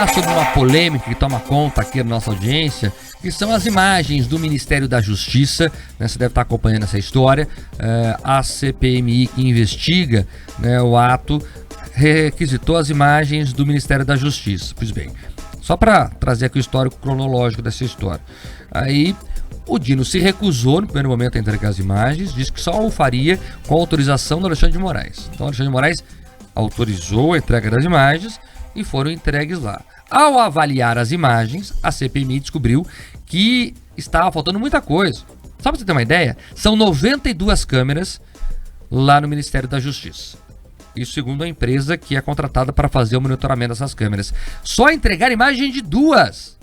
falar sobre uma polêmica que toma conta aqui da nossa audiência, que são as imagens do Ministério da Justiça, né? Você deve estar acompanhando essa história. A CPMI que investiga, né, o ato requisitou as imagens do Ministério da Justiça. Pois bem, só para trazer aqui o histórico cronológico dessa história. Aí o Dino se recusou no primeiro momento a entregar as imagens, disse que só o faria com a autorização do Alexandre de Moraes. Então o Alexandre de Moraes autorizou a entrega das imagens e foram entregues lá. Ao avaliar as imagens, a CPMI descobriu que estava faltando muita coisa. Só para você ter uma ideia, são 92 câmeras lá no Ministério da Justiça. Isso segundo a empresa que é contratada para fazer o monitoramento dessas câmeras. Só entregar imagem de 2.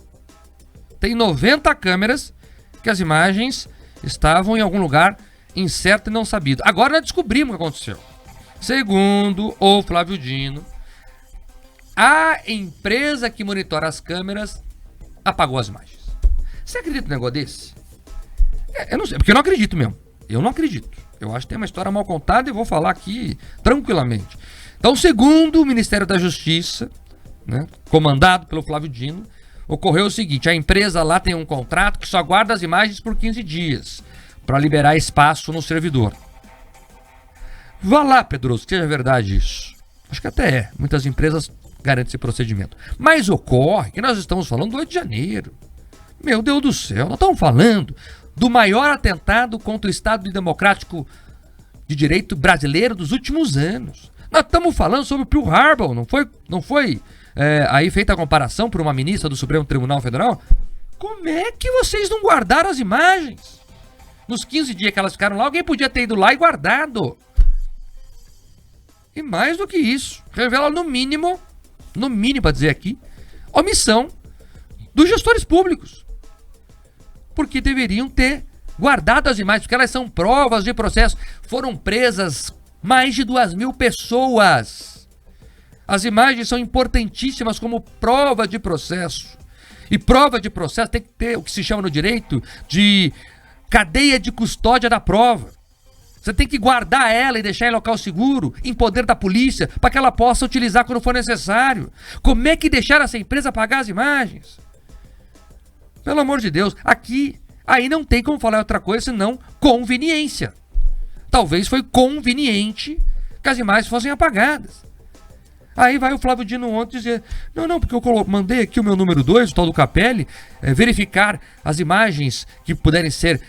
Tem 90 câmeras que as imagens estavam em algum lugar incerto e não sabido. Agora nós descobrimos o que aconteceu. Segundo o Flávio Dino, a empresa que monitora as câmeras apagou as imagens. Você acredita num negócio desse? Eu não sei, porque eu não acredito mesmo. Eu não acredito. Eu acho que tem uma história mal contada e vou falar aqui tranquilamente. Então, segundo o Ministério da Justiça, né, comandado pelo Flávio Dino, ocorreu o seguinte: a empresa lá tem um contrato que só guarda as imagens por 15 dias para liberar espaço no servidor. Vá lá, Pedroso, que seja verdade isso. Acho que até é. Muitas empresas garantem esse procedimento. Mas ocorre que nós estamos falando do 8 de janeiro. Meu Deus do céu, nós estamos falando do maior atentado contra o Estado Democrático de Direito brasileiro dos últimos anos. Nós estamos falando sobre o Pearl Harbor, não foi aí feita a comparação por uma ministra do Supremo Tribunal Federal? Como é que vocês não guardaram as imagens? Nos 15 dias que elas ficaram lá, alguém podia ter ido lá e guardado. E mais do que isso, revela no mínimo para dizer aqui, omissão dos gestores públicos. Porque deveriam ter guardado as imagens, porque elas são provas de processo. Foram presas mais de 2.000 pessoas. As imagens são importantíssimas como prova de processo. E prova de processo tem que ter o que se chama no direito de cadeia de custódia da prova. Você tem que guardar ela e deixar em local seguro, em poder da polícia, para que ela possa utilizar quando for necessário. Como é que deixaram essa empresa apagar as imagens? Pelo amor de Deus, aí não tem como falar outra coisa senão conveniência. Talvez foi conveniente que as imagens fossem apagadas. Aí vai o Flávio Dino ontem dizer, não, porque eu mandei aqui o meu número 2, o tal do Capelli, verificar as imagens que puderem ser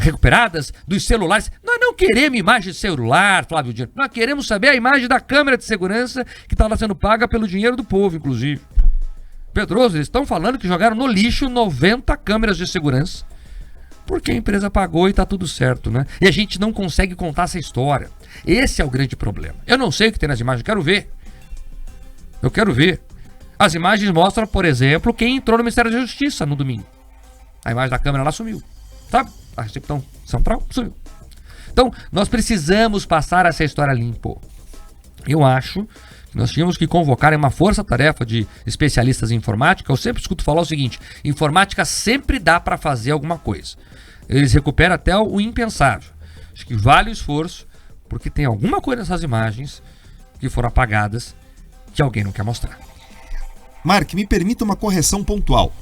recuperadas dos celulares. Nós não queremos imagem de celular, Flávio Dino. Nós queremos saber a imagem da câmera de segurança que está lá sendo paga pelo dinheiro do povo, inclusive. Pedroso, eles estão falando que jogaram no lixo 90 câmeras de segurança porque a empresa pagou e tá tudo certo, né? E a gente não consegue contar essa história. Esse é o grande problema. Eu não sei o que tem nas imagens, eu quero ver. As imagens mostram, por exemplo, quem entrou no Ministério da Justiça no domingo. A imagem da câmera lá sumiu, sabe? A recepção central sumiu. Então, nós precisamos passar essa história limpo. Eu acho que nós tínhamos que convocar uma força-tarefa de especialistas em informática. Eu sempre escuto falar o seguinte: informática sempre dá para fazer alguma coisa. Eles recuperam até o impensável. Acho que vale o esforço, porque tem alguma coisa nessas imagens que foram apagadas que alguém não quer mostrar. Mark, me permita uma correção pontual.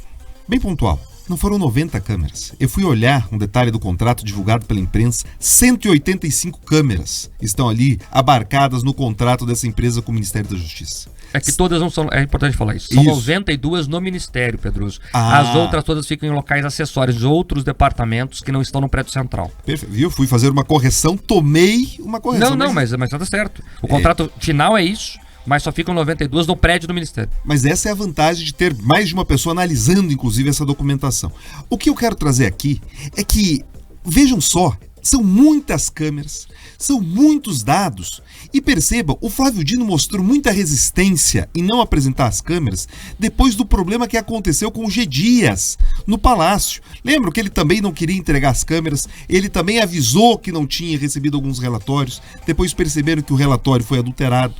Bem pontual. Não foram 90 câmeras. Eu fui olhar um detalhe do contrato divulgado pela imprensa. 185 câmeras estão ali abarcadas no contrato dessa empresa com o Ministério da Justiça. É que todas não são... É importante falar isso. São 92 no Ministério, Pedroso. As outras todas ficam em locais acessórios, outros departamentos que não estão no prédio central. Perfeito. Viu? Fui fazer uma correção, tomei uma correção. Mas tá certo. O contrato final é isso. Mas só ficam 92 no prédio do Ministério. Mas essa é a vantagem de ter mais de uma pessoa analisando, inclusive, essa documentação. O que eu quero trazer aqui é que, vejam só, são muitas câmeras, são muitos dados. E perceba, o Flávio Dino mostrou muita resistência em não apresentar as câmeras depois do problema que aconteceu com o G. Dias no Palácio. Lembram que ele também não queria entregar as câmeras, ele também avisou que não tinha recebido alguns relatórios, depois perceberam que o relatório foi adulterado.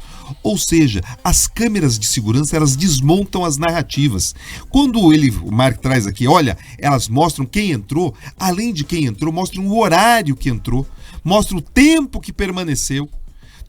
Ou seja, as câmeras de segurança, elas desmontam as narrativas. Quando o Mark traz aqui, olha, elas mostram quem entrou, além de quem entrou, mostram o horário que entrou, mostram o tempo que permaneceu.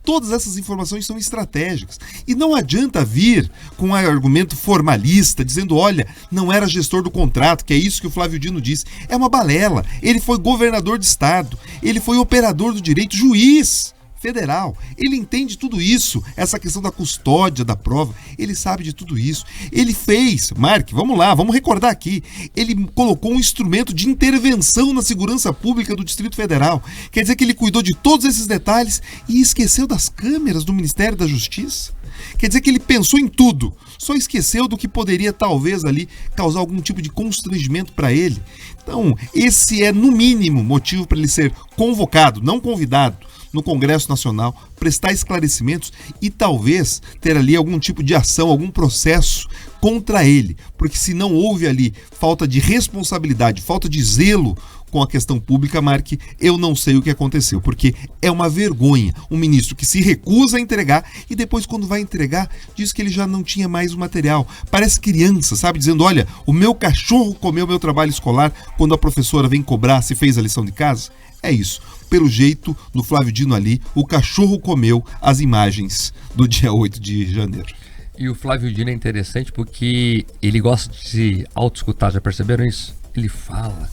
Todas essas informações são estratégicas. E não adianta vir com um argumento formalista, dizendo, olha, não era gestor do contrato, que é isso que o Flávio Dino disse. É uma balela. Ele foi governador de estado, ele foi operador do direito, juiz federal. Ele entende tudo isso, essa questão da custódia da prova, ele sabe de tudo isso. Ele fez, Mark, vamos lá, vamos recordar aqui, ele colocou um instrumento de intervenção na segurança pública do Distrito Federal. Quer dizer que ele cuidou de todos esses detalhes e esqueceu das câmeras do Ministério da Justiça? Quer dizer que ele pensou em tudo, só esqueceu do que poderia talvez ali causar algum tipo de constrangimento para ele. Então, esse é no mínimo motivo para ele ser convocado, não convidado, no Congresso Nacional, prestar esclarecimentos e talvez ter ali algum tipo de ação, algum processo contra ele, porque se não houve ali falta de responsabilidade, falta de zelo com a questão pública, Mark, eu não sei o que aconteceu, porque é uma vergonha um ministro que se recusa a entregar e depois quando vai entregar diz que ele já não tinha mais o material. Parece criança, sabe? Dizendo, olha, o meu cachorro comeu meu trabalho escolar quando a professora vem cobrar se fez a lição de casa. É isso. Pelo jeito, no Flávio Dino ali, o cachorro comeu as imagens do dia 8 de janeiro. E o Flávio Dino é interessante porque ele gosta de se auto-escutar, já perceberam isso? Ele fala,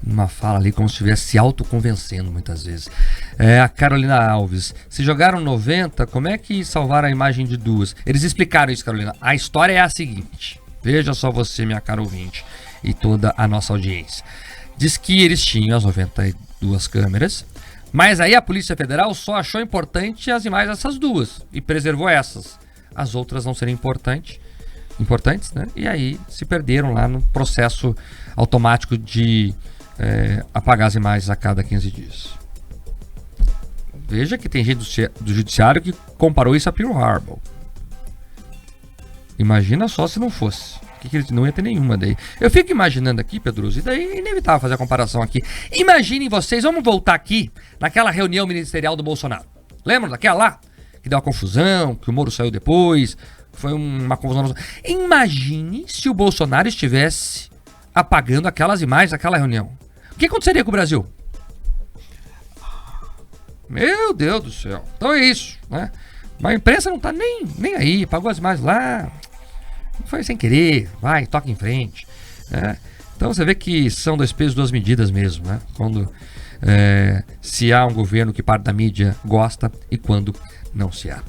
uma fala ali como se estivesse se autoconvencendo muitas vezes. A Carolina Alves, se jogaram 90, como é que salvaram a imagem de duas? Eles explicaram isso, Carolina. A história é a seguinte, veja só você, minha cara ouvinte, e toda a nossa audiência. Diz que eles tinham as 92 câmeras, mas aí a Polícia Federal só achou importante as imagens dessas duas e preservou essas. As outras não seriam importantes, né? E aí se perderam lá no processo automático de apagar as imagens a cada 15 dias. Veja que tem gente do judiciário que comparou isso a Pearl Harbor. Imagina só se não fosse. Que não ia ter nenhuma daí. Eu fico imaginando aqui, Pedroso, e daí é inevitável fazer a comparação aqui. Imaginem vocês, vamos voltar aqui naquela reunião ministerial do Bolsonaro. Lembram daquela lá? Que deu uma confusão, que o Moro saiu depois, foi uma confusão. Imagine se o Bolsonaro estivesse apagando aquelas imagens daquela reunião. O que aconteceria com o Brasil? Meu Deus do céu. Então é isso, né? Mas a imprensa não tá nem aí, apagou as imagens lá. Foi sem querer, vai, toca em frente, né? Então você vê que são dois pesos, duas medidas mesmo, né? Quando se há um governo que parte da mídia gosta e quando não se há.